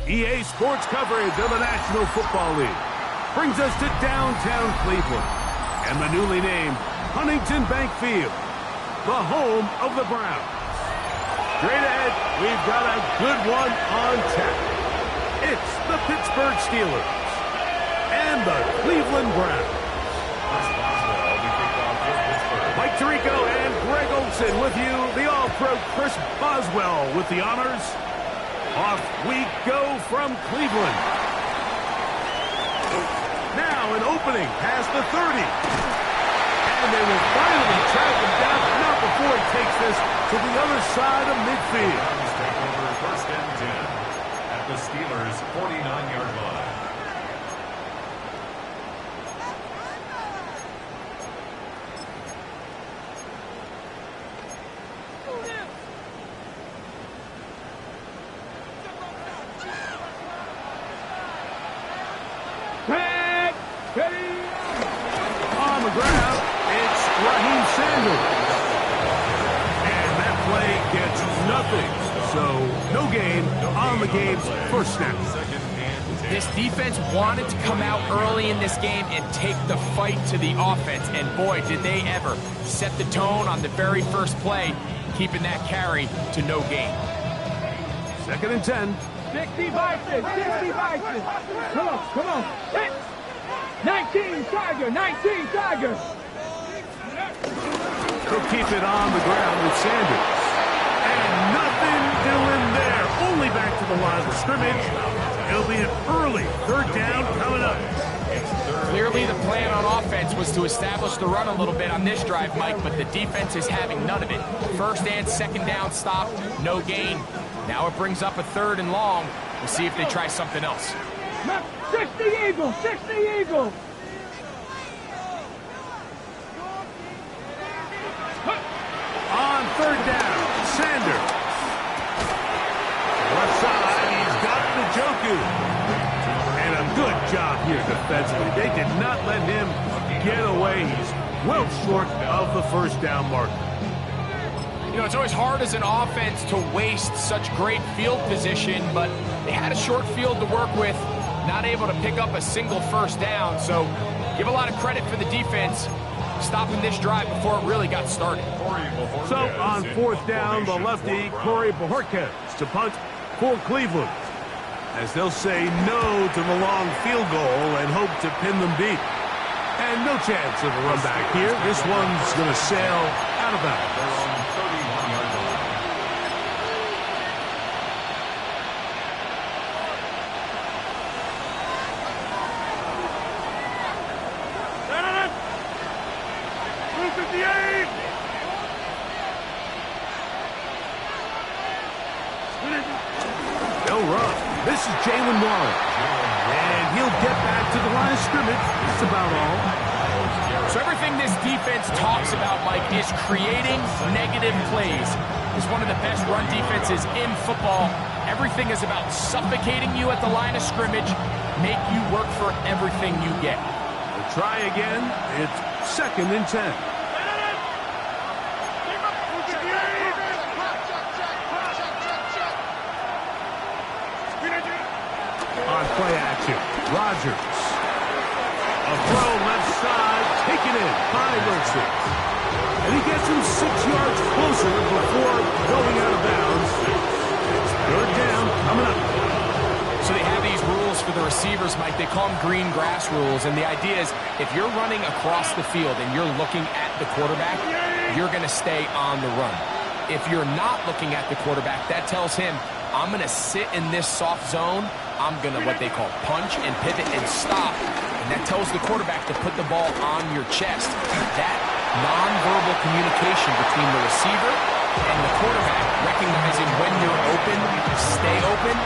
EA Sports coverage of the National Football League brings us to downtown Cleveland and the newly named Huntington Bank Field, the home of the Browns. Straight ahead, we've got a good one on tap. It's the Pittsburgh Steelers and the Cleveland Browns. Mike Tirico and Greg Olsen with you. The All-Pro Chris Boswell with the honors. Off we go from Cleveland. Now an opening past the 30. And they will finally track him down, but not before he takes this to the other side of midfield. Take over first and 10 at the Steelers' 49-yard line. On the ground, it's Raheem Sanders. And that play gets nothing. So no gain on the game's first snap. This defense wanted to come out early in this game and take the fight to the offense. And boy, did they ever set the tone on the very first play, keeping that carry to no gain. 2nd and 10. 60 Vikings, 60 Vikings. Come on. Hit. 19 Tiger, 19 Tiger. He'll keep it on the ground with Sanders. And nothing doing there. Only back to the line of scrimmage. It'll be an early 3rd down coming up. Clearly the plan on offense was to establish the run a little bit on this drive, Mike, but the defense is having none of it. 1st and 2nd down stop, no gain. Now it brings up a 3rd and long. We'll see if they try something else. 60 Eagles, 60 Eagles. On 3rd down, Sanders. Left side, he's got Njoku. And a good job here defensively. They did not let him get away. He's well short of the 1st down marker. You know, it's always hard as an offense to waste such great field position, but they had a short field to work with, not able to pick up a single 1st down. So give a lot of credit for the defense stopping this drive before it really got started. So on 4th down, the lefty, Corey Bojorquez to punt for Cleveland, as they'll say no to the long field goal and hope to pin them deep. And no chance of a run back here. This one's going to sail out of bounds. This is Jalen Waller, and he'll get back to the line of scrimmage. That's about all. So everything this defense talks about, Mike, is creating negative plays. It's one of the best run defenses in football. Everything is about suffocating you at the line of scrimmage, make you work for everything you get. We'll try again. It's 2nd and 10. On play action, Rodgers. A throw left side, taken in by Wilson. And he gets him 6 yards closer before going out of bounds. It's 3rd down coming up. So they have these rules for the receivers, Mike. They call them green grass rules. And the idea is if you're running across the field and you're looking at the quarterback, you're going to stay on the run. If you're not looking at the quarterback, that tells him, I'm going to sit in this soft zone. I'm going to what they call punch and pivot and stop. And that tells the quarterback to put the ball on your chest. That nonverbal communication between the receiver and the quarterback, recognizing when you're open, stay open,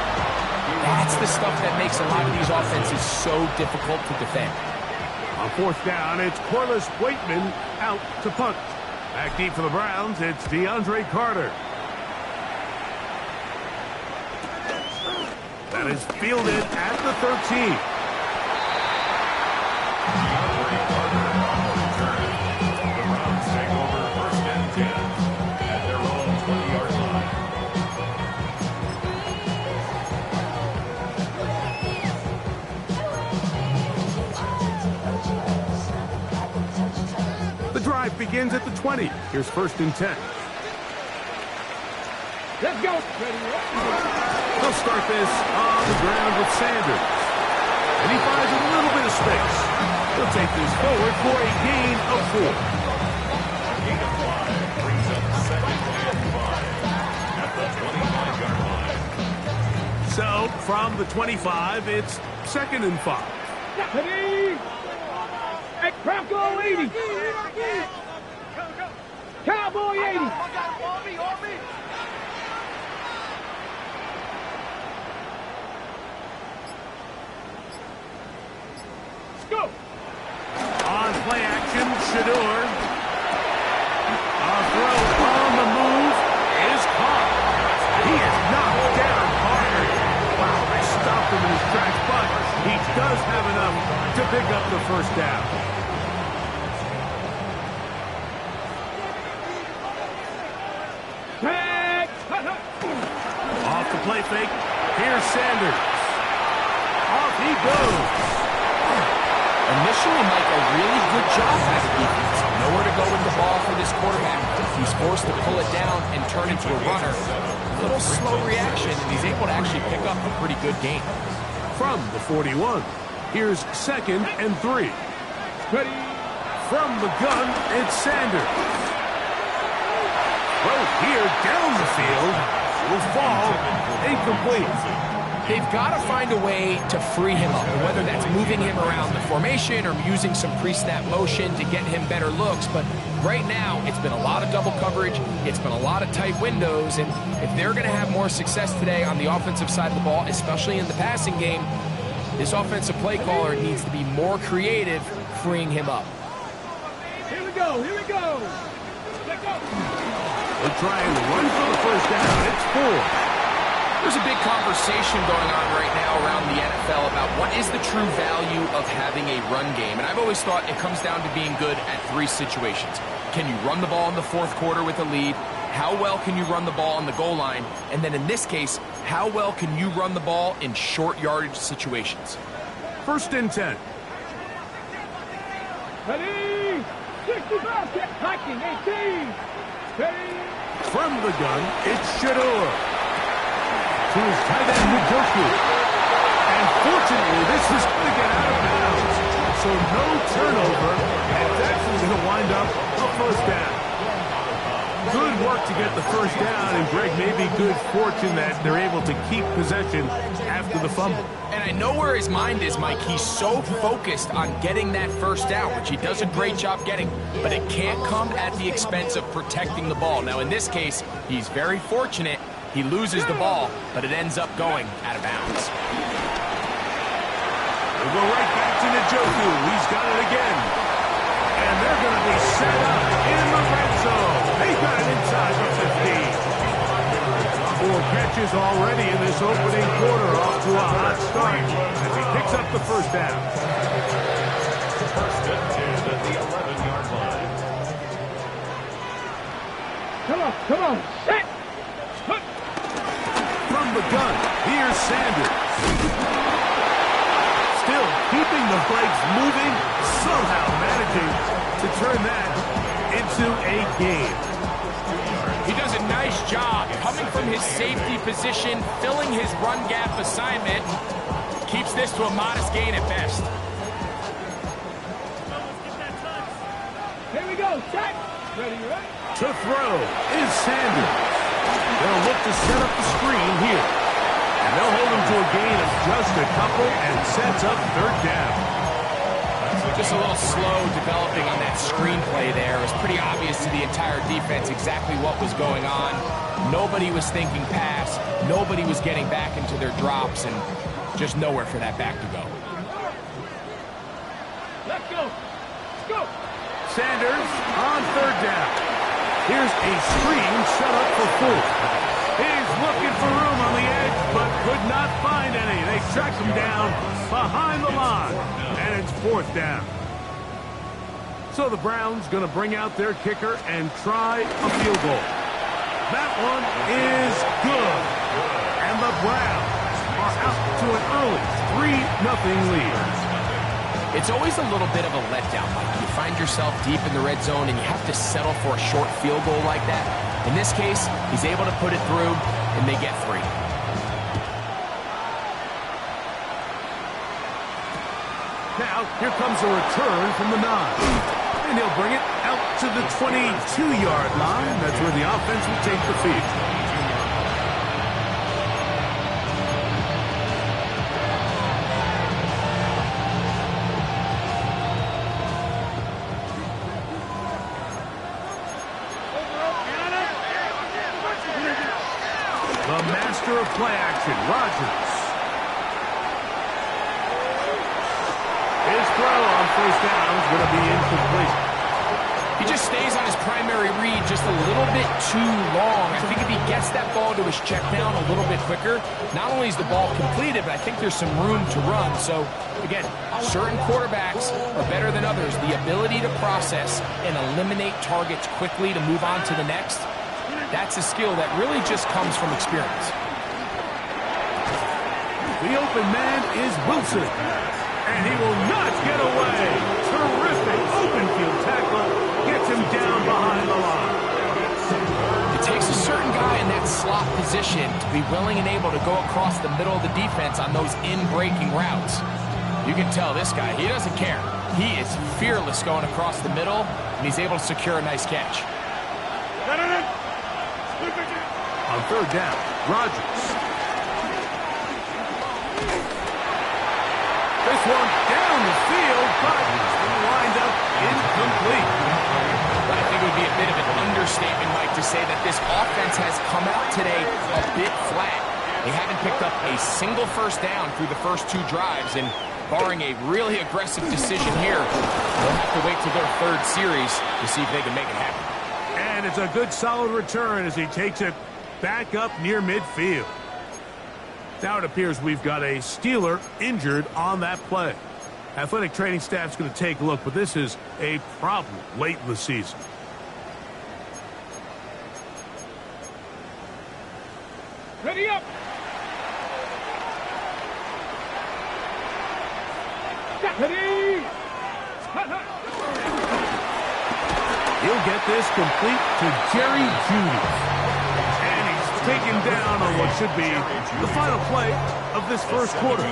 that's the stuff that makes a lot of these offenses so difficult to defend. On 4th down, it's Corliss Waitman out to punt. Back deep for the Browns, it's DeAndre Carter. That is fielded at the 13. The Browns take over 1st and 10 at their own 20-yard line. begins at the 20. Here's 1st and 10. Let's go. They'll start this on the ground with Sanders. And he finds a little bit of space. He'll take this forward for a gain of 4. Gain of 5 brings up 2nd and 5 at the 25-yard line. So, from the 25, it's 2nd and 5. Ready? Hey, Bronco 80. Cowboy 80. Let's go. On play action, Shedeur. A throw on the move is caught. He is knocked down hard. Wow, they stopped him in his tracks, but he does have enough to pick up the 1st down. Off the play fake. Here's Sanders. Off he goes. Initially, Mike, a really good job by the defense. Nowhere to go with the ball for this quarterback. He's forced to pull it down and turn into a runner. A little slow reaction, and he's able to actually pick up a pretty good gain. From the 41, here's 2nd and 3. Ready? From the gun, it's Sanders. Throw here down the field will fall incomplete. They've got to find a way to free him up, whether that's moving him around the formation or using some pre-snap motion to get him better looks. But right now, it's been a lot of double coverage. It's been a lot of tight windows. And if they're going to have more success today on the offensive side of the ball, especially in the passing game, this offensive play caller needs to be more creative, freeing him up. Here we go. Here we go. Let's go. They'll try and run for the 1st down. It's 4. There's a big conversation going on right now around the NFL about what is the true value of having a run game. And I've always thought it comes down to being good at 3 situations. Can you run the ball in the 4th quarter with a lead? How well can you run the ball on the goal line? And then in this case, how well can you run the ball in short yardage situations? 1st and 10. Ready? 65. Get hiking. 18. Ready? From the gun, it's Shedeur. To his tight end, Njoku. And fortunately, this is going to get out of bounds. So no turnover, and it's actually going to wind up a 1st down. Good work to get the 1st down, and Greg, maybe good fortune that they're able to keep possession after the fumble. And I know where his mind is, Mike. He's so focused on getting that 1st down, which he does a great job getting, but it can't come at the expense of protecting the ball. Now, in this case, he's very fortunate. He loses the ball, but it ends up going out of bounds. We'll go right back to Njoku. He's got it again. And they're going to be set up in the red zone. They got it inside the 15. 4 catches already in this opening quarter, off to a hot start as he picks up the 1st down. 1st and 10 at the 11-yard line. Come on. Set. From the gun, here's Sanders. Still keeping the legs moving, somehow managing to turn that into a gain. He does a nice job coming from his safety position, filling his run gap assignment. Keeps this to a modest gain at best. Here we go. Check. Ready, right? To throw is Sanders. They'll look to set up the screen here. And they'll hold him to a gain of just a couple and sets up 3rd down. Just a little slow developing on that screenplay there. It was pretty obvious to the entire defense exactly what was going on. Nobody was thinking pass. Nobody was getting back into their drops, and just nowhere for that back to go. Let's go. Let's go. Sanders on 3rd down. Here's a screen set up for 4. He's looking for room on the edge, but could not find any. They track him down behind the line, and it's 4th down. So the Browns going to bring out their kicker and try a field goal. That one is good. And the Browns are out to an early 3-0 lead. It's always a little bit of a letdown, Mike. You find yourself deep in the red zone and you have to settle for a short field goal like that. In this case, he's able to put it through, and they get 3. Now, here comes a return from the 9. And he'll bring it out to the 22-yard line. That's where the offense will take the field. The master of play action, Rodgers. His throw on first down is going to be incomplete. He just stays on his primary read just a little bit too long. I think if he gets that ball to his check down a little bit quicker, not only is the ball completed, but I think there's some room to run. So, again, certain quarterbacks are better than others. The ability to process and eliminate targets quickly to move on to the next, that's a skill that really just comes from experience. The open man is Wilson. And he will not get away. Terrific open field tackle. Gets him down behind the line. It takes a certain guy in that slot position to be willing and able to go across the middle of the defense on those in-breaking routes. You can tell this guy, he doesn't care. He is fearless going across the middle, and he's able to secure a nice catch. On third down, Rodgers. This one down the field, but lined up incomplete. I think it would be a bit of an understatement, Mike, to say that this offense has come out today a bit flat. They haven't picked up a single first down through the first 2 drives, and barring a really aggressive decision here, they'll have to wait till their 3rd series to see if they can make it happen. And it's a good solid return as he takes it back up near midfield. Now it appears we've got a Steeler injured on that play. Athletic training staff's going to take a look, but this is a problem late in the season. Ready up. Ready. He'll get this complete to Jerry Jeudy. And he's taken down on what should be the final play of this first quarter.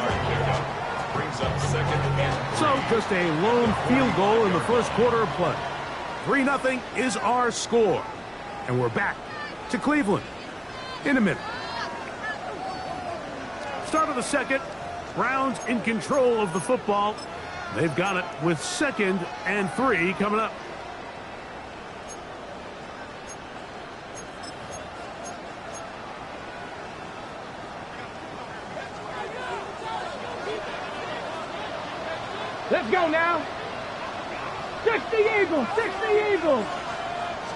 Brings up 2nd and 3. So just a lone field goal in the first quarter of play. 3-0 is our score. And we're back to Cleveland in a minute. Start of the second. Browns in control of the football. They've got it with 2nd and 3 coming up. Let's go now. 60 Eagles. 60 Eagles.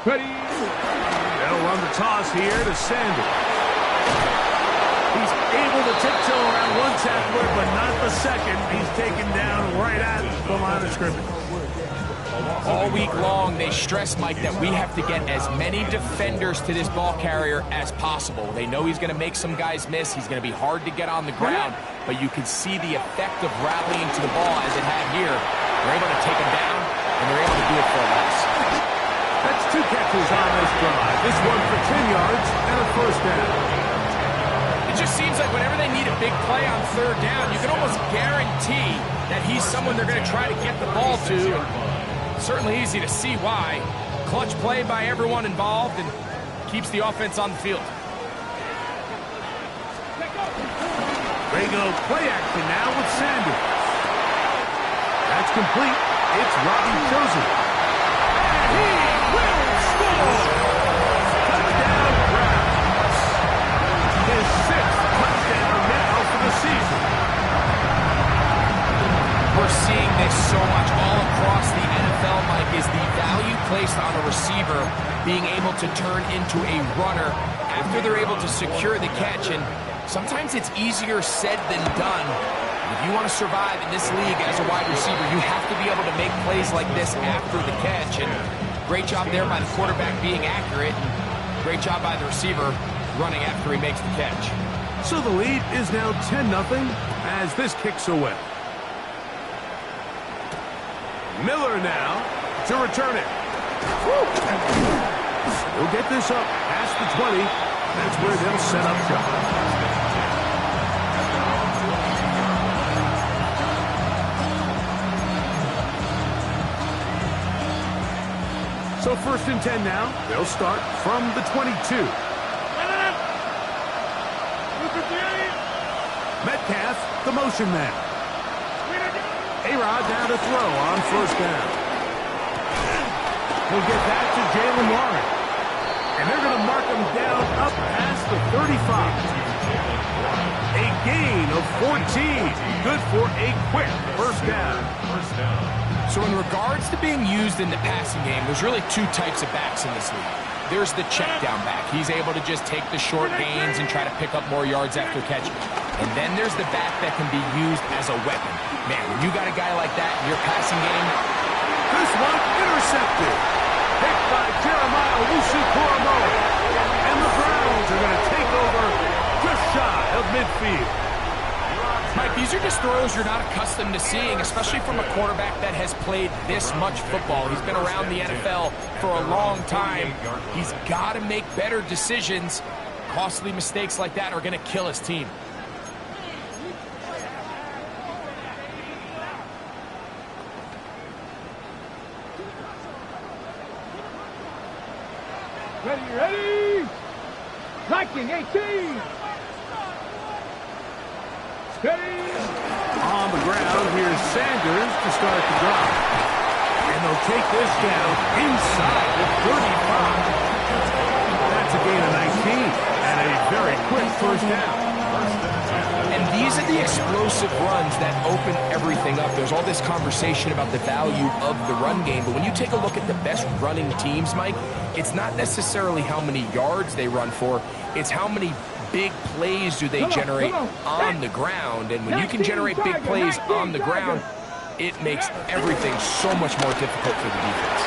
Ready. They'll run the toss here to Sanders. He's able to tiptoe around one tackler, but not the second. He's taken down right at the line of scrimmage. All week long, they stress, Mike, that we have to get as many defenders to this ball carrier as possible. They know he's going to make some guys miss. He's going to be hard to get on the ground, but you can see the effect of rallying to the ball as it had here. They're able to take him down, and they're able to do it for a loss. That's 2 catches on this drive. This one for 10 yards and a first down. It just seems like whenever they need a big play on 3rd down, you can almost guarantee that he's someone they're going to try to get the ball to. Certainly easy to see why. Clutch play by everyone involved and keeps the offense on the field. They go play action now with Sanders. That's complete. It's Robbie Chosen. And he will score! Touchdown Browns. His 6th touchdown now for the season. We're seeing this so much all across the NFL, Mike, is the value placed on a receiver being able to turn into a runner after they're able to secure the catch. And sometimes it's easier said than done. If you want to survive in this league as a wide receiver, you have to be able to make plays like this after the catch. And great job there by the quarterback being accurate. And great job by the receiver running after he makes the catch. So the lead is now 10-0 as this kicks away. Miller now to return it. He'll get this up past the 20. That's where they'll set up shop. So 1st and 10 now. They'll start from the 22. Metcalf, the motion man. A-Rod now to throw on 1st down. He'll get that to Jaylen Warren. And they're going to mark him down up past the 35. A gain of 14. Good for a quick 1st down. So in regards to being used in the passing game, there's really 2 types of backs in this league. There's the check down back. He's able to just take the short gains and try to pick up more yards after catch. And then there's the back that can be used as a weapon. Man, when you got a guy like that in your passing game. This one intercepted. Picked by Jeremiah Owusu-Koramoah. And the Browns are going to take over just shy of midfield. Mike, these are just throws you're not accustomed to seeing, especially from a quarterback that has played this much football. He's been around the NFL for a long time. He's got to make better decisions. Costly mistakes like that are going to kill his team. Ready? Striking 18. Steady. On the ground, here's Sanders to start the drive. And they'll take this down inside the 35. That's a gain of 19 and a very quick 1st down. And these are the explosive runs that open everything up. There's all this conversation about the value of the run game, but when you take a look at the best running teams, Mike, it's not necessarily how many yards they run for, it's how many big plays do they generate on the ground. And when you can generate big plays on the ground, it makes everything so much more difficult for the defense.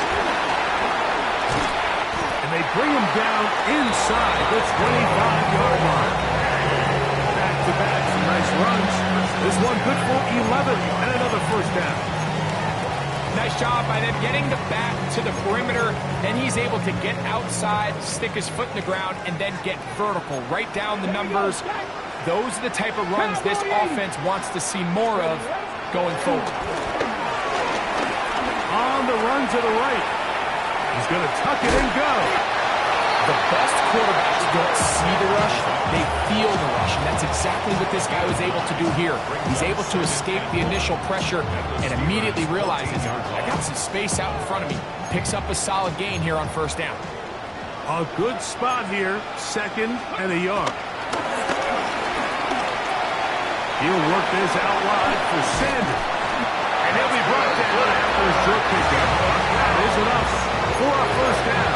And they bring him down inside the 25-yard line. Back-to-back, some nice runs. This one good for 11 and another 1st down. Nice job by them getting the back to the perimeter. Then he's able to get outside, stick his foot in the ground, and then get vertical. Right down the numbers. Those are the type of runs this offense wants to see more of going forward. On the run to the right. He's going to tuck it and go. The best quarterbacks don't see the rush, they feel the rush, and that's exactly what this guy was able to do here. He's able to escape the initial pressure and immediately realizes, I got some space out in front of me. Picks up a solid gain here on 1st down. A good spot here, 2nd and a yard. He'll work this out wide for Sanders. And he'll be brought down after a short pickup. That is enough for a 1st down.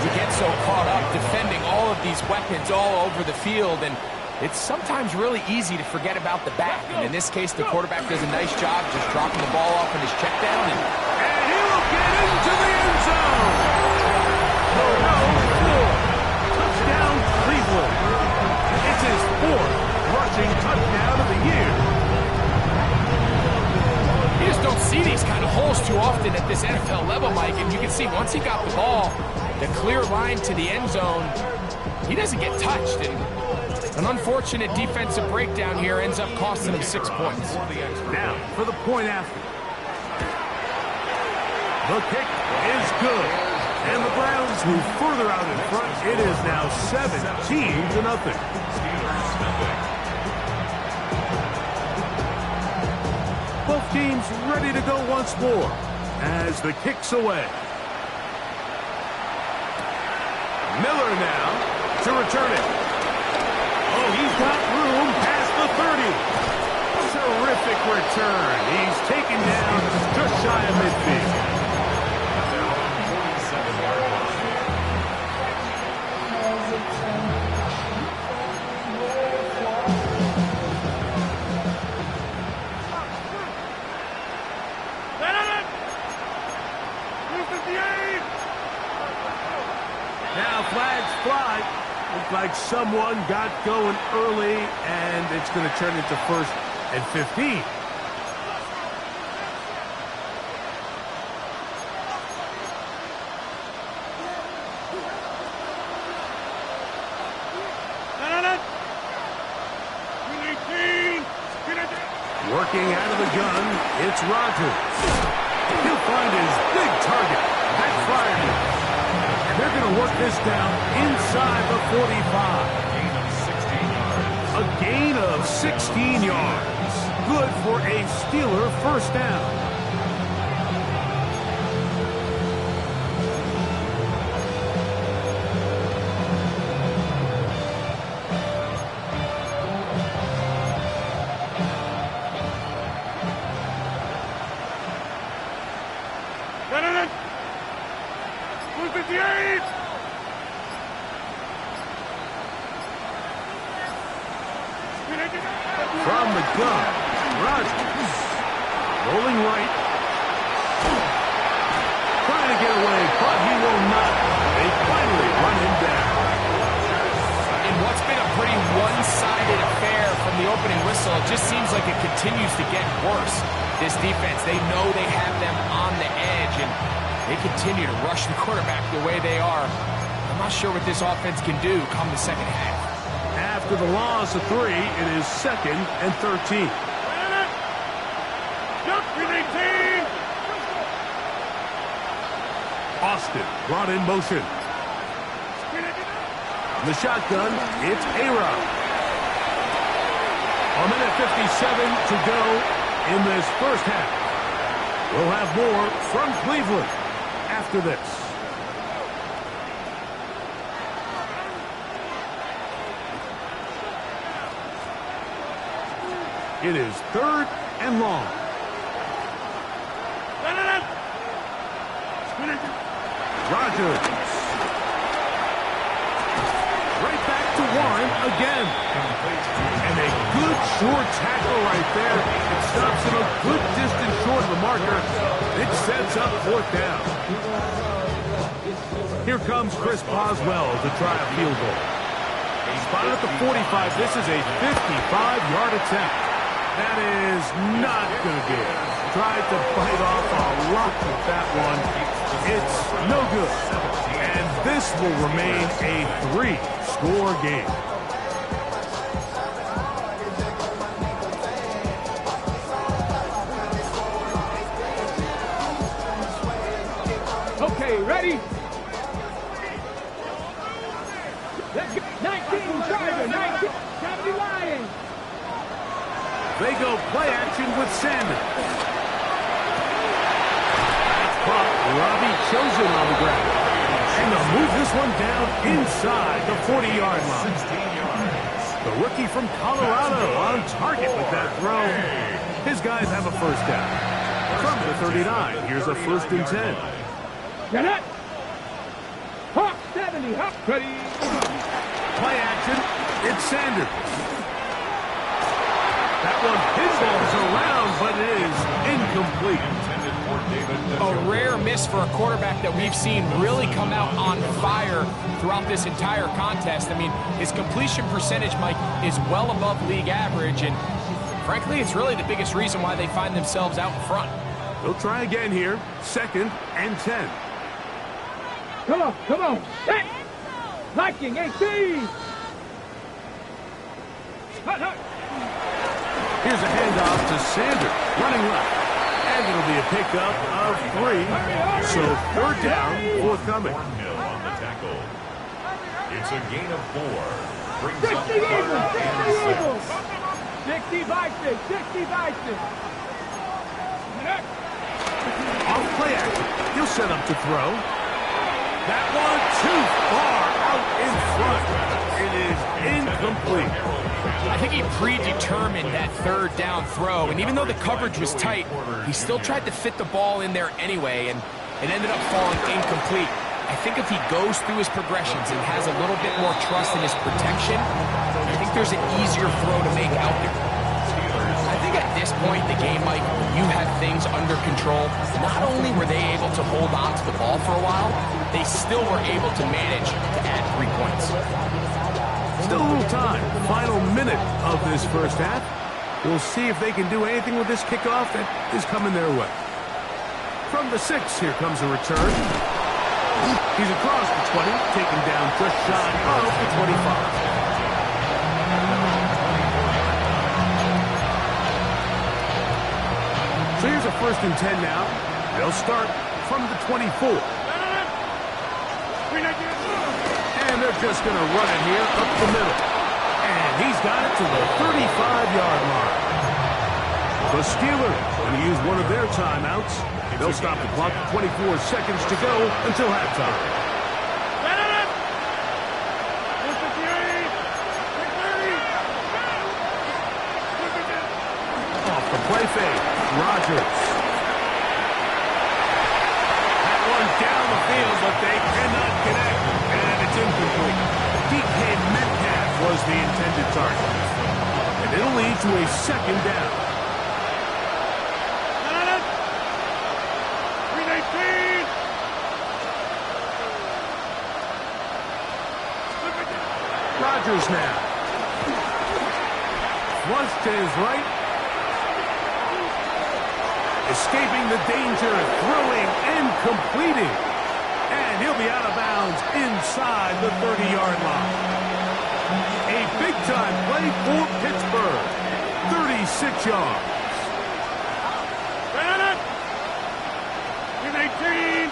You get so caught up defending all of these weapons all over the field, and it's sometimes really easy to forget about the back. And in this case, the quarterback does a nice job just dropping the ball off in his check down. And he will get into the end zone. Touchdown, Cleveland. It's his 4th rushing touchdown of the year. You just don't see these kind of holes too often at this NFL level, Mike. And you can see once he got the ball, the clear line to the end zone, he doesn't get touched. And an unfortunate defensive breakdown here ends up costing him 6 points. Now for the point after. The kick is good. And the Browns move further out in front. It is now 17-0. Both teams ready to go once more as the kick's away. Miller now to return it. Oh, he's got room past the 30. Terrific return. He's taken down just shy of midfield. Now flags fly. Looks like someone got going early, and it's going to turn into 1st and 15. Working out of the gun, it's Rodgers. He'll find his big target. Backfired. And they're going to work this down inside the 45. A gain of 16 yards. Good for a Steeler first down. From the gun, Rodgers. Rolling right. Trying to get away, but he will not. They finally run him down. In what's been a pretty one-sided affair from the opening whistle, it just seems like it continues to get worse. This defense, they know they have them on the edge, and they continue to rush the quarterback the way they are. I'm not sure what this offense can do come the second half. After the loss of 3, it is 2nd and 13. Austin brought in motion. The shotgun, it's A-Rod. A minute 57 to go in this first half. We'll have more from Cleveland after this. It is 3rd and long. Rodgers. Right back to Warren again. And a good short tackle right there. It stops him a good distance short of the marker. It sets up 4th down. Here comes Chris Boswell to try a field goal. Spotted at the 45. This is a 55-yard attempt. That is not going to do it. Tried to bite off a lot with that one. It's no good. And this will remain a 3-score game. Okay, ready? Let's go. 19, Charger, 19. County Lions. They go play action with Sanders. Robbie Chosen on the ground. And they'll move this one down inside the 40-yard line. The rookie from Colorado on target with that throw. His guys have a first down. From the 39, here's a 1st and 10. Get it. Hawk 70, Hawk ready. Play action, it's Sanders. That one pinballs around, but it is incomplete. A rare miss for a quarterback that we've seen really come out on fire throughout this entire contest. I mean, his completion percentage, Mike, is well above league average, and frankly, it's really the biggest reason why they find themselves out in front. They'll try again here. 2nd and 10. Come on, come on. Hey. Liking, 18. Hut, hut. Here's a handoff to Sanders, running left. And it'll be a pickup of 3. So 3rd down forthcoming. On the tackle. It's a gain of 4. Brings 60 up Eagles, 3rd and 60 6. Eagles. 60 Vikings, 60 Vikings. Off play action. He'll set up to throw. That one too far out in front. It is incomplete. I think he predetermined that 3rd down throw, and even though the coverage was tight, he still tried to fit the ball in there anyway, and it ended up falling incomplete. I think if he goes through his progressions and has a little bit more trust in his protection, I think there's an easier throw to make out there. I think at this point in the game, Mike, when you have things under control, not only were they able to hold on to the ball for a while, they still were able to manage to add 3 points. Still a little time. Final minute of this first half. We'll see if they can do anything with this kickoff that is coming their way. From the 6, here comes a return. He's across the 20, taken down just shy of the 25. So here's a 1st and 10 now. They'll start from the 24. And they're just going to run it here up the middle. And he's got it to the 35-yard line. The Steelers going to use one of their timeouts. They'll stop the clock at 24 seconds to go until halftime. Off the play fake, Rodgers. That one down the field, but they cannot connect. And it's incomplete. DK Metcalf was the intended target. And it'll lead to a 2nd down. Rodgers now. Flush to his right. Escaping the danger, throwing and completing. And he'll be out of bounds inside the 30-yard line. A big-time play for Pittsburgh. 36 yards. In 18.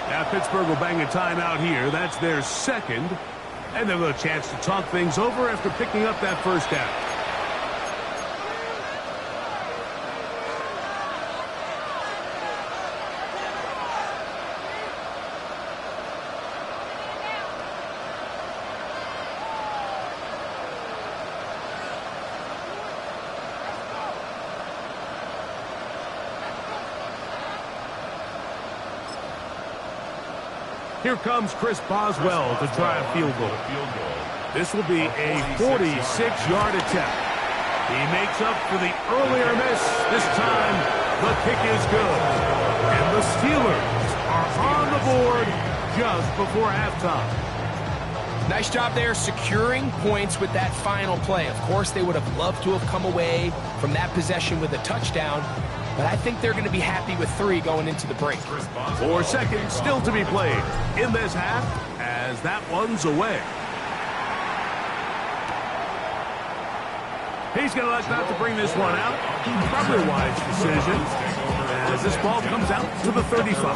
Now Pittsburgh will bang a timeout here. That's their 2nd. And they'll have a chance to talk things over after picking up that 1st down. Here comes Chris Boswell to try a field goal. This will be a 46-yard attempt. He makes up for the earlier miss. This time, the kick is good. And the Steelers are on the board just before halftime. Nice job there securing points with that final play. Of course, they would have loved to have come away from that possession with a touchdown, but I think they're going to be happy with 3 going into the break. 4 seconds still to be played in this half as that one's away. He's going to elect not to bring this one out. Probably a wise decision as this ball comes out to the 35.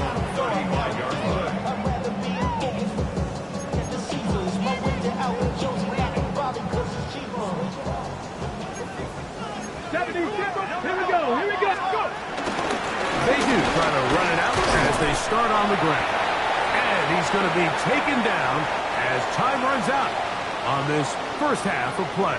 They do try to run it out as they start on the ground. And he's going to be taken down as time runs out on this 1st half of play.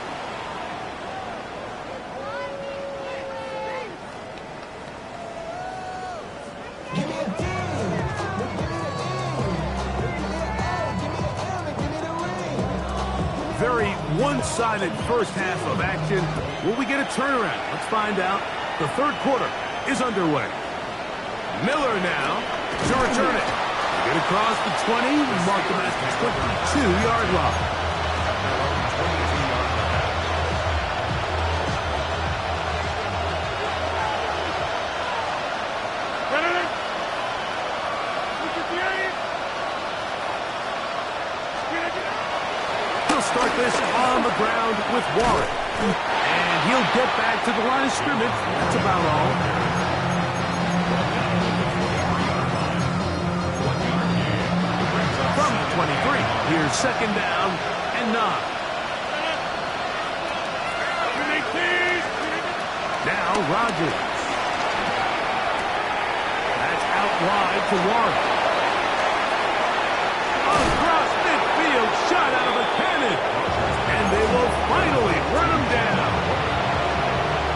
Very one-sided 1st half of action. Will we get a turnaround? Let's find out. The 3rd quarter is underway. Miller now to return it. Get across the 20, mark them at the 22-yard line. He'll start this on the ground with Warren. And he'll get back to the line of scrimmage. That's about all. From 23, here's 2nd down and 9. Now Rodgers. That's out wide to Warren. Across midfield, shot out of a cannon. And they will finally run him down.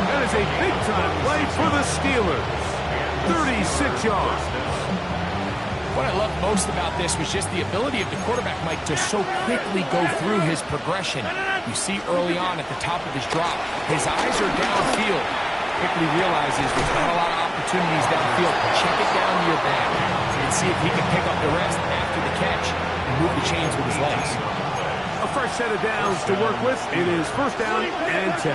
That is a big-time play for the Steelers. 36 yards. What I love most about this was just the ability of the quarterback, Mike, to so quickly go through his progression. You see early on at the top of his drop, his eyes are downfield. Quickly realizes there's not a lot of opportunities downfield. Check it down to your back and see if he can pick up the rest after the catch and move the chains with his legs. A A fresh set of downs to work with. It is first down and 10.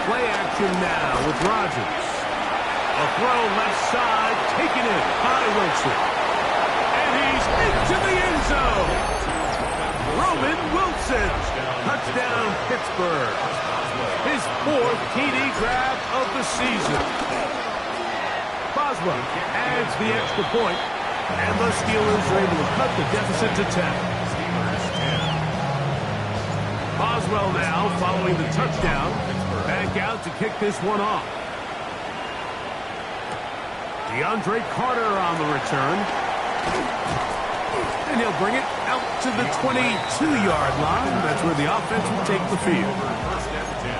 Play action now with Rodgers. A throw left side, taken in by Wilson. And he's into the end zone. Roman Wilson. Touchdown, Pittsburgh. His 4th TD grab of the season. Boswell adds the extra point, and the Steelers are able to cut the deficit to 10. Boswell now following the touchdown. Back out to kick this one off. DeAndre Carter on the return. And he'll bring it out to the 22-yard line. That's where the offense will take the field. First and 10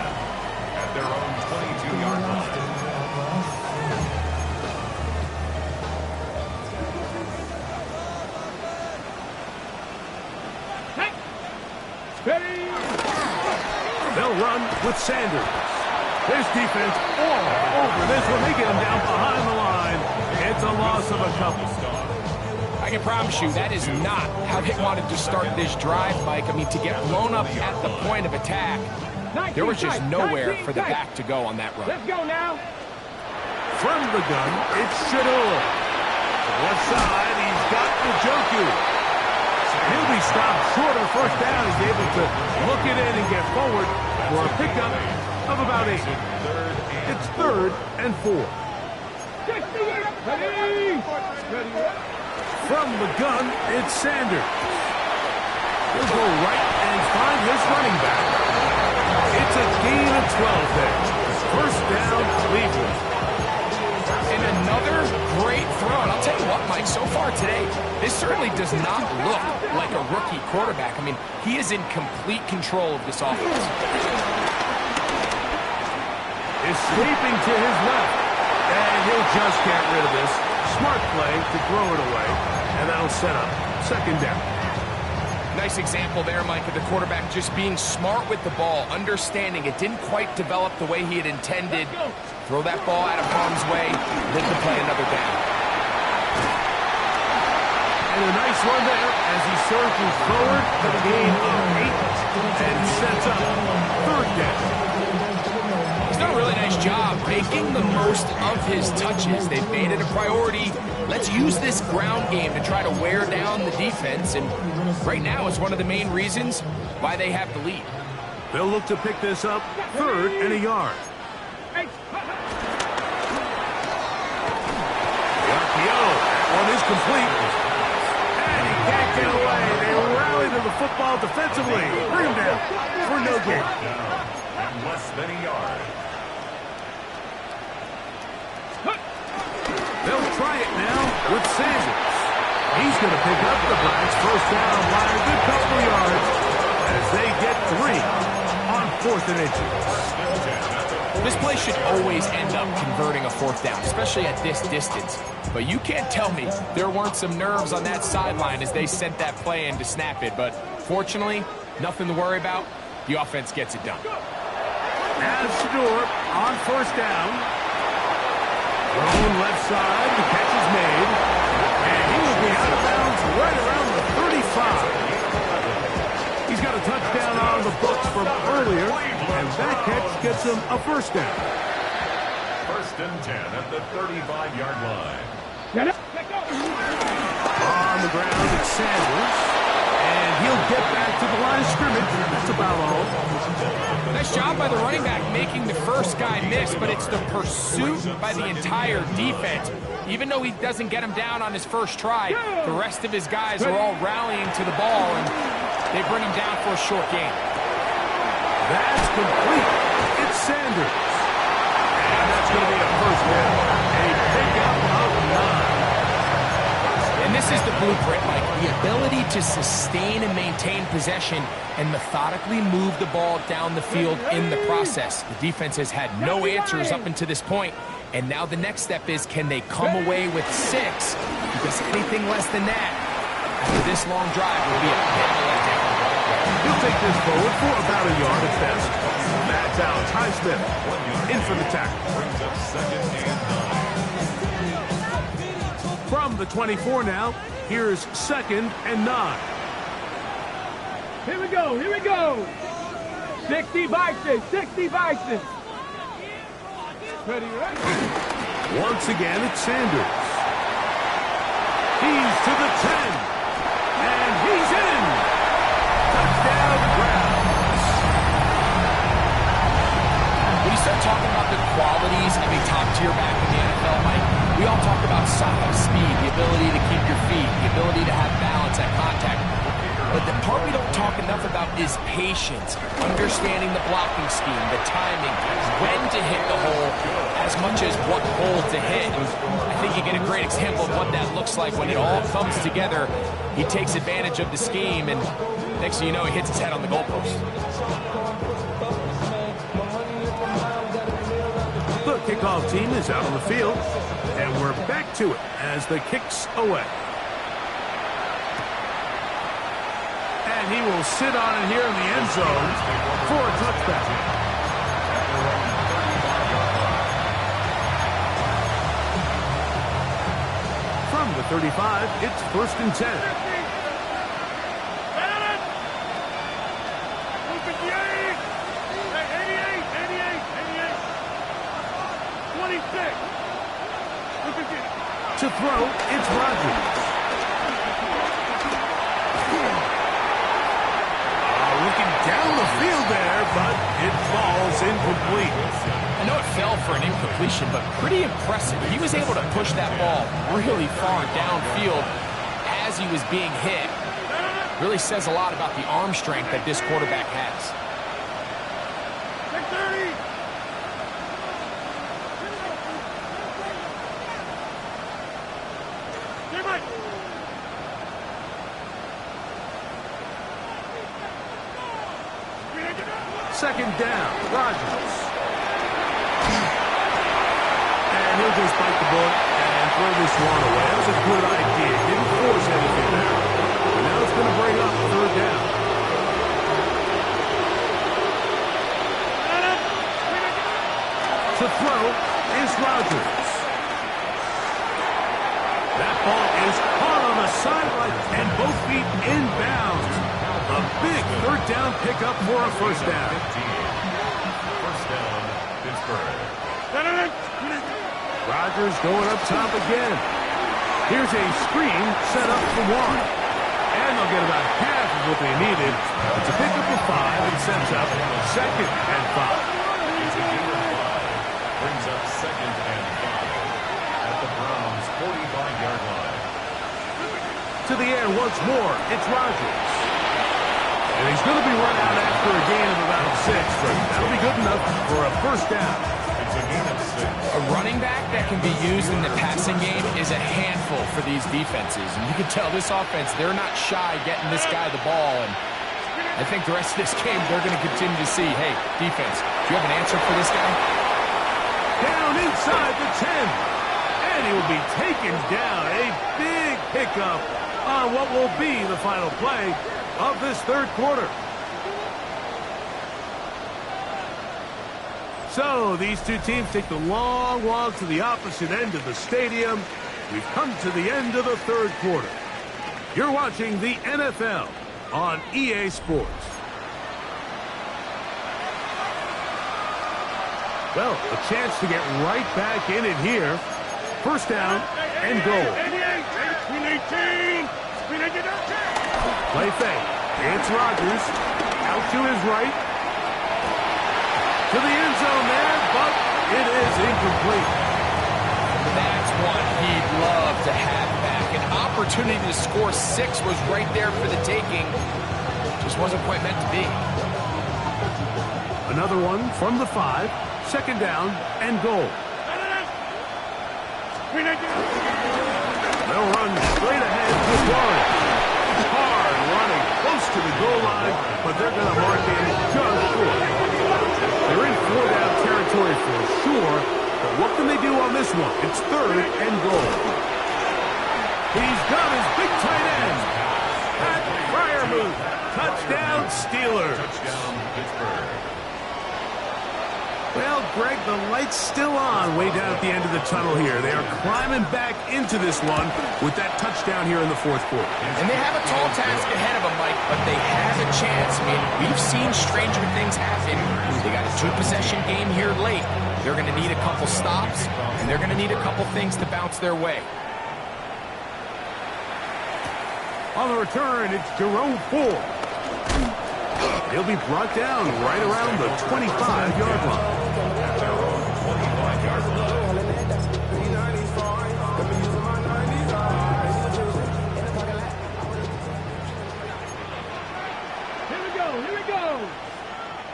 at their own 22-yard line. Ready? They'll run with Sanders. This defense all over this one. They get him down behind the line. It's a loss of a couple. I can promise you that is not how they wanted to start this drive, Mike. I mean, to get blown up at the point of attack, there was just nowhere for the back to go on that run. Let's go now. From the gun, it's Shador. Left side, he's got Njoku. He'll be stopped short of first down. He's able to look it in and get forward for a pickup of about 8. It's 3rd and 4. Ready? From the gun, it's Sanders. He'll go right and find his running back. It's a gain of 12 there. First down, Cleveland. And another great throw. And I'll tell you what, Mike, so far today, this certainly does not look like a rookie quarterback. I mean, he is in complete control of this offense. Escaping to his left. And he'll just get rid of this. Smart play to throw it away. And that'll set up second down. Nice example there, Mike, of the quarterback just being smart with the ball, understanding it didn't quite develop the way he had intended. Throw that ball out of harm's way, live to play another down. And a nice run there as he surges forward to the gain of 8 and sets up third down. He's done a really nice job making the most of his touches. They've made it a priority. Let's use this ground game to try to wear down the defense, and right now it's one of the main reasons why they have the lead. They'll look to pick this up 3rd and a yard. The RPO, that one is complete. And he can't get away. They rally to the football defensively. Bring him down for no gain. And less than a yard. They'll try it now with Sanders. He's going to pick up the Browns' first down by a good couple of yards as they get 3 on 4th and inches. This play should always end up converting a 4th down, especially at this distance. But you can't tell me there weren't some nerves on that sideline as they sent that play in to snap it. But fortunately, nothing to worry about. The offense gets it done. Now Shador on first down. Thrown left side, the catch is made, and he will be out of bounds right around the 35. He's got a touchdown on the books from earlier, and that catch gets him a first down. First and 10 at the 35-yard line. On the ground, it's Sanders, and he'll get back to the line of scrimmage. That's about all. Nice job by the running back making the first guy miss, but it's the pursuit by the entire defense. Even though he doesn't get him down on his first try, the rest of his guys are all rallying to the ball, and they bring him down for a short gain. That's complete. It's Sanders. And that's going to be a first down. A pickup of 9. And this is the blueprint, Mike. The ability to sustain and maintain possession and methodically move the ball down the field in the process. The defense has had no answers up until this point, and now the next step is, can they come away with 6? Because anything less than that, after this long drive, will be a bit of a letdown. He'll take this forward for about a yard at best. That's out. Highsmith in for the tackle. Brings up second and 9. From From the 24 now, here's 2nd and 9. Here we go, here we go. 60 Vikings, 60 Vikings. Ready, ready. Once again, it's Sanders. He's to the 10. And he's in. Touchdown, Browns. When you start talking about the qualities of a top-tier back in the NFL, Mike, we all talk about size, speed, the ability to keep your feet, the ability to have balance at contact. But the part we don't talk enough about is patience, understanding the blocking scheme, the timing, when to hit the hole, as much as what hole to hit. I think you get a great example of what that looks like when it all comes together. He takes advantage of the scheme, and next thing you know, he hits his head on the goalpost. The kickoff team is out on the field, and we're back to it as the kick's away. And he will sit on it here in the end zone for a touchback. From the 35, it's 1st and 10. 26. To throw, it's Rodgers. Looking down the field there, but it falls incomplete. I know it fell for an incompletion, but pretty impressive. He was able to push that ball really far downfield as he was being hit. Really says a lot about the arm strength that this quarterback has. 630. Second down, Rodgers. And he'll just bite the bullet and throw this one away. That was a good idea. Didn't force anything there. But now it's going to bring up 3rd down. To throw is Rodgers. That ball is caught on the sideline and both feet inbounds. A big 3rd down pickup for a 1st down. 1st down, Pittsburgh. Rodgers going up top again. Here's a screen set up for 1. And they'll get about half of what they needed. It's a pickup of 5 and sets up 2nd and 5. It's a gain of 5. Brings up 2nd and 5 at the Browns' 45-yard line. To the air once more, it's Rodgers. And he's going to be run out after a gain of about 6, but that'll be good enough for a 1st down. It's a gain of 6. A running back that can be used in the passing game is a handful for these defenses. And you can tell this offense, they're not shy getting this guy the ball. And I think the rest of this game, they're going to continue to see, hey, defense, do you have an answer for this guy? Down inside the 10. And he will be taken down. A big pickup on what will be the final play of this 3rd quarter. So these two teams take the long walk to the opposite end of the stadium. We've come to the end of the 3rd quarter. You're watching the NFL on EA Sports. Well, a chance to get right back in it here. 1st down and goal. Play fake. It's Rodgers. Out to his right. To the end zone there, but it is incomplete. That's one he'd love to have back. An opportunity to score 6 was right there for the taking. Just wasn't quite meant to be. Another one from the 5. 2nd down and goal. They'll run straight ahead with Warren. Hard running close to the goal line, but they're going to mark in just short. They're in 4-down territory for sure, but what can they do on this one? It's 3rd and goal. He's got his big tight end. Pat Freiermuth. Touchdown, Steelers. Touchdown, Pittsburgh. Well, Greg, the light's still on way down at the end of the tunnel here. They are climbing back into this one with that touchdown here in the fourth quarter. And they have a tall task ahead of them, Mike, but they have a chance. I mean, we've seen stranger things happen. They got a two-possession game here late. They're going to need a couple stops, and they're going to need a couple things to bounce their way. On the return, it's Jerome Ford. He'll be brought down right around the 25-yard line. At their own 25-yard line. Here we go.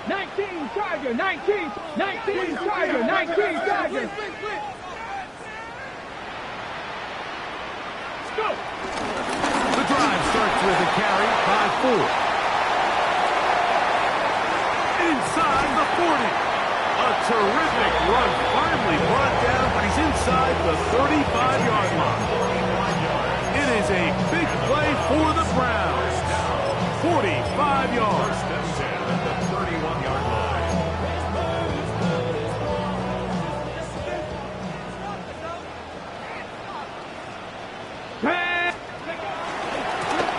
19 Charger, 19 Charger, 19 Charger. Let's go. The drive starts with a carry by Ford. Inside the 40. A terrific run, finally brought down, but he's inside the 35-yard line. It is a big play for the Browns. 45 yards. First and 10 at the 31-yard line.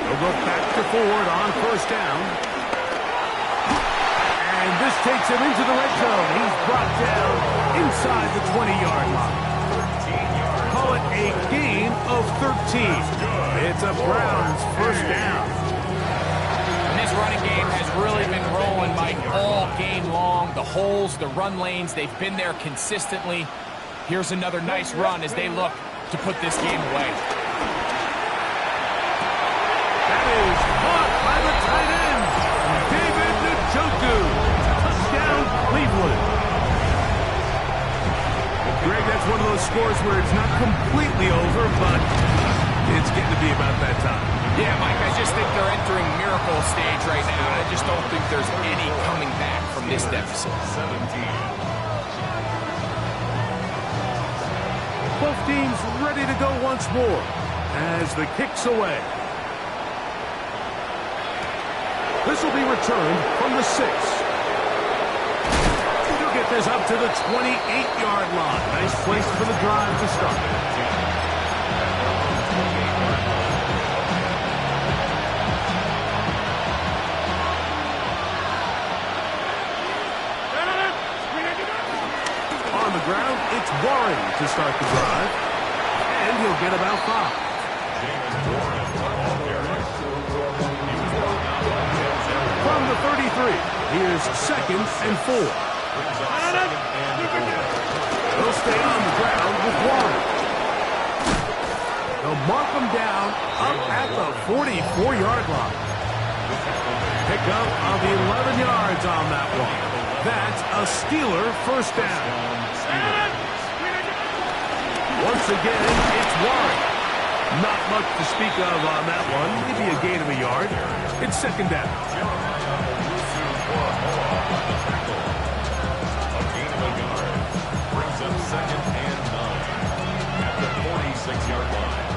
They'll go back to Ford on first down. And this takes him into the red zone. He's brought down inside the 20-yard line. Call it a gain of 13. It's a Browns first down. And this running game has really been rolling, Mike, all game long. The holes, the run lanes, they've been there consistently. Here's another nice run as they look to put this game away. That is caught by the tight end, David Njoku. Touchdown, Cleveland. Greg, that's one of those scores where it's not completely over, but it's getting to be about that time. Yeah, Mike, I just think they're entering miracle stage right now, and I just don't think there's any coming back from this deficit. 17. Both teams ready to go once more as the kick's away. This will be returned from the 6. He'll get this up to the 28-yard line. Nice place for the drive to start. On the ground, it's Warren to start the drive. And he'll get about 5. James Warren, ball carrier. He was brought down by Denzel. From the 33, here's 2nd and 4. Brings up 2nd and 4. They'll stay on the ground with Warren. They'll mark him down up at the 44-yard line. Pick up of 11 yards on that one. That's a Steeler first down. Once again, it's Warren. Not much to speak of on that one. Maybe a gain of a yard. It's 2nd down. A gain of a yard. Brings up 2nd and 9 at the 46-yard line.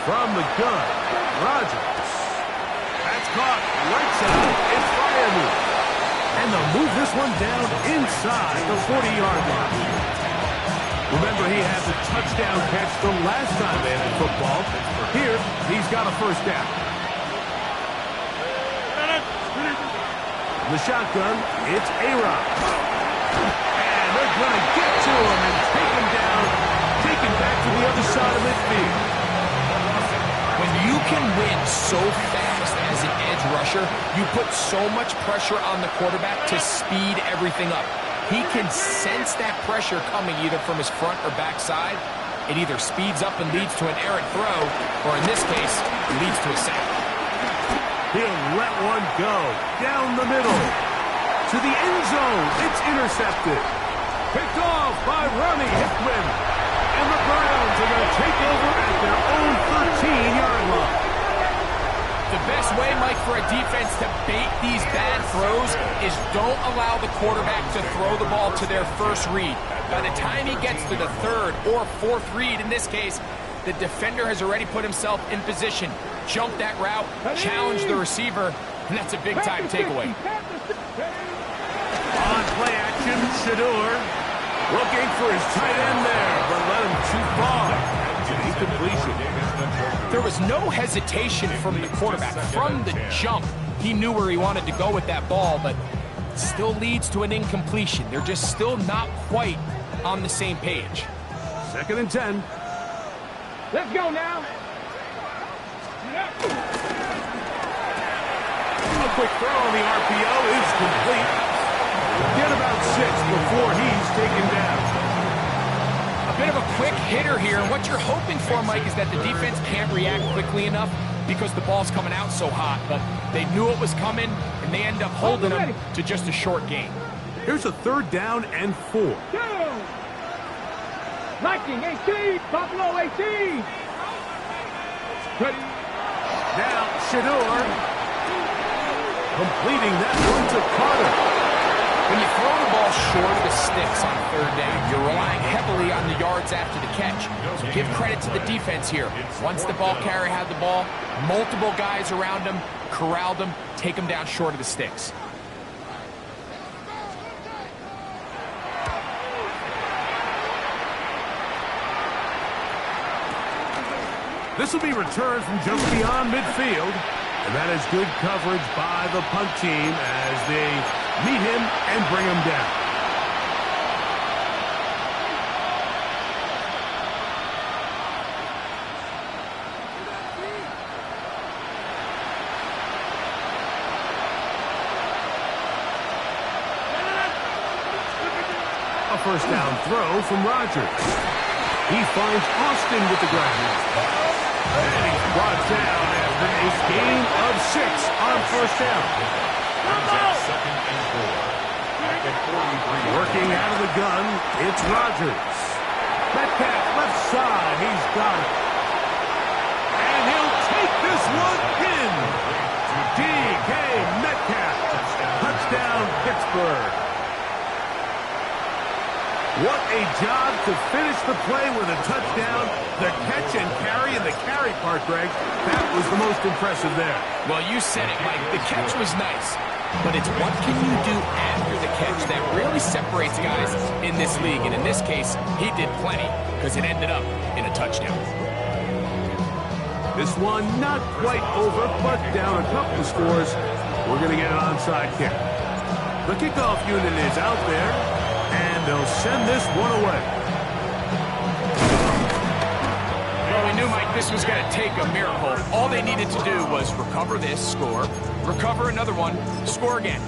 From the gun, Rodgers. That's caught. Right side. It's Miami. And they'll move this one down inside the 40-yard line. Remember, he had the touchdown catch the last time they had football. Here, he's got a first down. The shotgun, it's A-Rod. And they're going to get to him and take him down, take him back to the other side of midfield. When you can win so fast as an edge rusher, you put so much pressure on the quarterback to speed everything up. He can sense that pressure coming either from his front or back side. It either speeds up and leads to an errant throw, or in this case, leads to a sack. He'll let one go down the middle to the end zone. It's intercepted. Picked off by Ronnie Hickman. And the Browns are going to take over at their own 13-yard line. The best way, Mike, for a defense to bait these bad throws is don't allow the quarterback to throw the ball to their first read. By the time he gets to the third or fourth read, in this case, the defender has already put himself in position, jumped that route, challenged the receiver, and that's a big-time takeaway. On play action, Shedeur looking for his tight end there, but let him too far. Incompletion. There was no hesitation from the quarterback. From the jump, he knew where he wanted to go with that ball, but still leads to an incompletion. They're just still not quite on the same page. 2nd and 10. Let's go now. A quick throw on the RPO is complete. Get about 6 before he's taken down. A bit of a quick hitter here, and what you're hoping for, Mike, is that the defense can't react quickly enough because the ball's coming out so hot, but they knew it was coming, and they end up holding them to just a short gain. Here's a 3rd down and 4. Lightning 18, Buffalo 18. Now Shedeur completing that one to Carter. When you throw the ball short of the sticks on 3rd down, you're relying heavily on the yards after the catch. So give credit to the defense here. Once the ball carrier had the ball, multiple guys around him, corralled him, take him down short of the sticks. This will be returned from just beyond midfield. And that is good coverage by the punt team as they meet him and bring him down. A 1st down throw from Rodgers. He finds Austin with the ground. And he's brought down after a gain of 6 on 1st down. 2nd and 4. Back at 43. Working out of the gun, it's Rodgers. Metcalf left side, he's got it. And he'll take this one in. DK Metcalf. Touchdown, Pittsburgh. What a job to finish the play with a touchdown. The catch and carry, and the carry part, Greg, that was the most impressive there. Well, you said it, Mike. The catch was nice, but it's what can you do after the catch that really separates guys in this league. And in this case, he did plenty because it ended up in a touchdown. This one not quite over, but down a couple of scores. We're going to get an onside kick. The kickoff unit is out there, and they'll send this one away. Well, we knew, Mike, this was going to take a miracle. All they needed to do was recover this, score, recover another one, score again.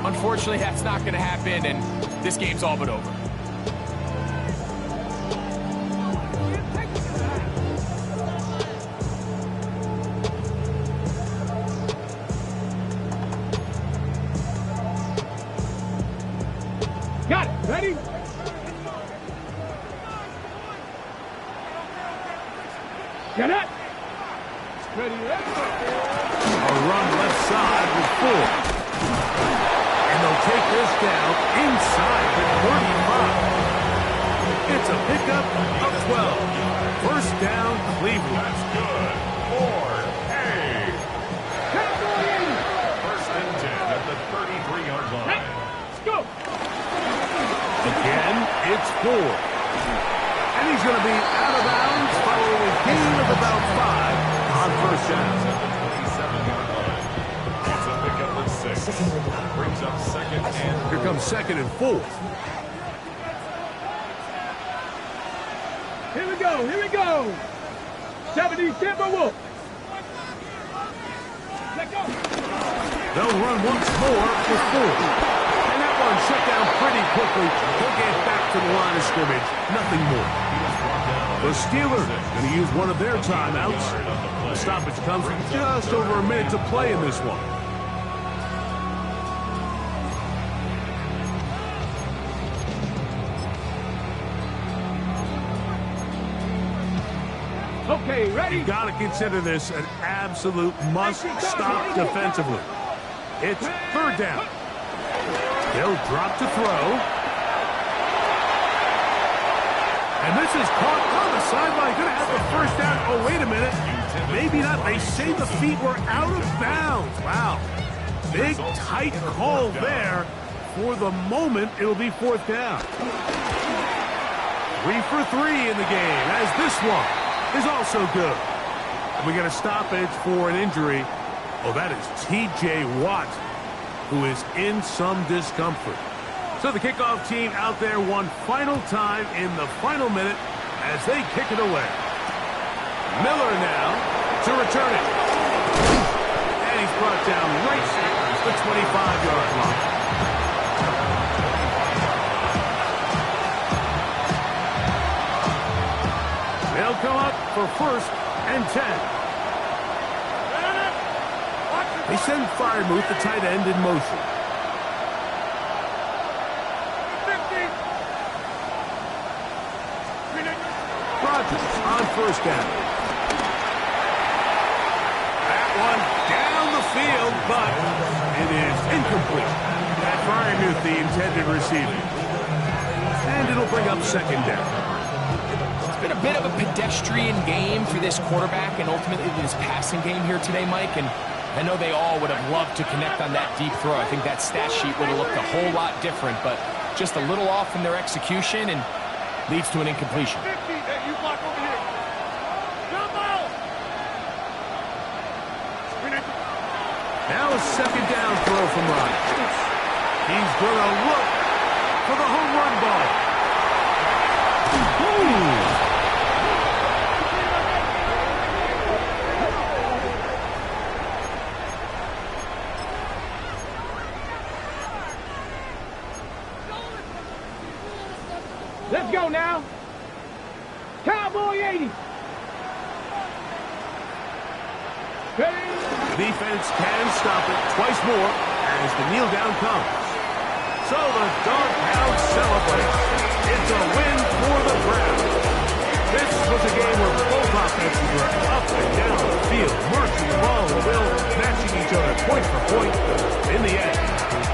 Unfortunately, that's not going to happen, and this game's all but over. Got it. Ready? Get it. Ready. A run left side with 4. And they'll take this down inside the 35. It's a pickup of 12. 1st down, Cleveland. That's good. 4-A. 1st and 10 at the 33-yard line. Let's go. Again, it's 4. And he's going to be out of bounds following a gain of about 5 on 1st down. At the 27-yard line. It's a pickup of 6. Brings up 2nd and 4. Here comes 2nd and 4. Here we go. Here we go. 70 Timberwolves. Let go. They'll run once more for 4. And that one shut down pretty quickly. He'll get back to the line of scrimmage. Nothing more. The Steelers going to use one of their timeouts. The stoppage comes with just over a minute to play in this one. Okay, ready? You got to consider this an absolute must-stop defensively. It's 3rd down. They'll drop to throw. And this is caught on the sideline. Going to have the first down. Oh, wait a minute. Maybe not. They say the feet were out of bounds. Wow. Big, tight call there. For the moment, it'll be fourth down. 3 for 3 in the game, as this one is also good. And we got a stoppage for an injury. Oh, that is T.J. Watt, who is in some discomfort. So the kickoff team out there one final time in the final minute as they kick it away. Miller now to return it. And he's brought down right at the 25-yard line. They'll come up for 1st and 10. They send Freiermuth, the tight end, in motion. Rodgers on 1st down. That one down the field, but it is incomplete. That Freiermuth, the intended receiver. And it'll bring up 2nd down. It's been a bit of a pedestrian game for this quarterback and ultimately this passing game here today, Mike. And I know they all would have loved to connect on that deep throw. I think that stat sheet would have looked a whole lot different, but just a little off in their execution and leads to an incompletion. Now a 2nd down throw from Rodgers. He's going to look for the home run ball. Ooh. Let's go now. Cowboy 80. The defense can stop it twice more as the kneel down comes. So the Dog Pound celebrates. It's a win for the Browns. This was a game where both offenses were up and down the field, marching along the will, matching each other point for point. In the end,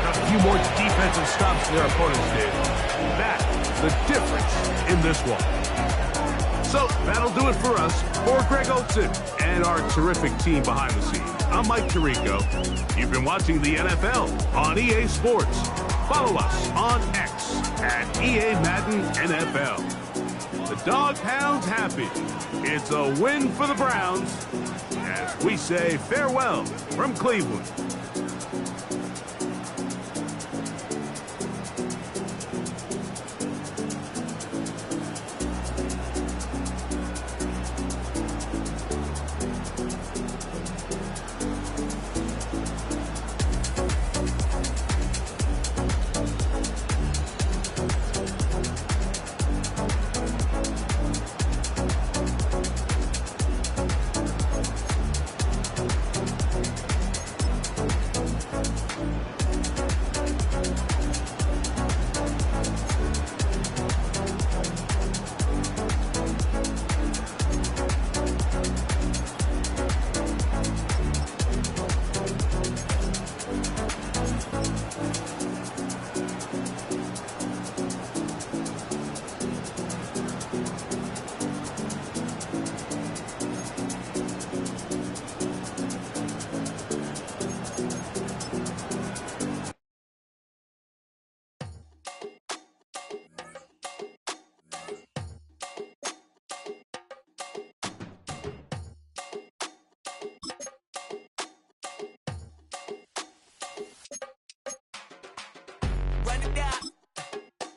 a few more defensive stops than their opponents did. That's the difference in this one. So that'll do it for us. For Greg Olsen and our terrific team behind the scenes, I'm Mike Tirico. You've been watching the NFL on EA Sports. Follow us on X at EA Madden NFL. The Dog Pound's happy. It's a win for the Browns as we say farewell from Cleveland.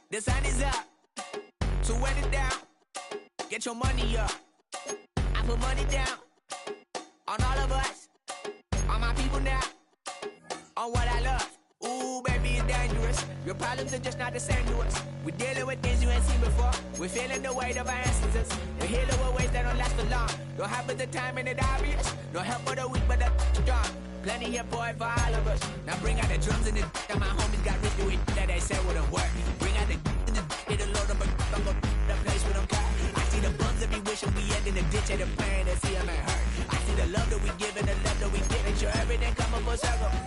The sun is up, so run it down. Get your money up. I put money down on all of us, on my people now, on what I love. Ooh, baby, it's dangerous. Your problems are just not the same to us. We're dealing with things you ain't seen before. We're feeling the weight of our ancestors. We're healing with ways that don't last for long. Don't happen the time and it obvious. No help for the weak, but the strong. Plenty here for it for all of us. Now bring out the drums and the that my homies got rich with that they said wouldn't work. Bring out the it'll load up I'm gonna the place with them cut. I see the bums that be wishing we end in the ditch and the pain that see them ain't hurt. I see the love that we give and the love that we get. Make sure everything come up full circle.